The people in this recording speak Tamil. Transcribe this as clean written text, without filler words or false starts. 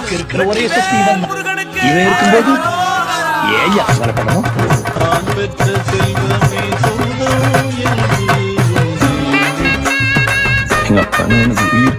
எனக்கு இருக்கிற ஒரே சொத்து இவன் தான். இவன் இருக்கும்போது ஏன் கவலைப்படணும்? எங்க அப்பா எனக்கு உயிர்.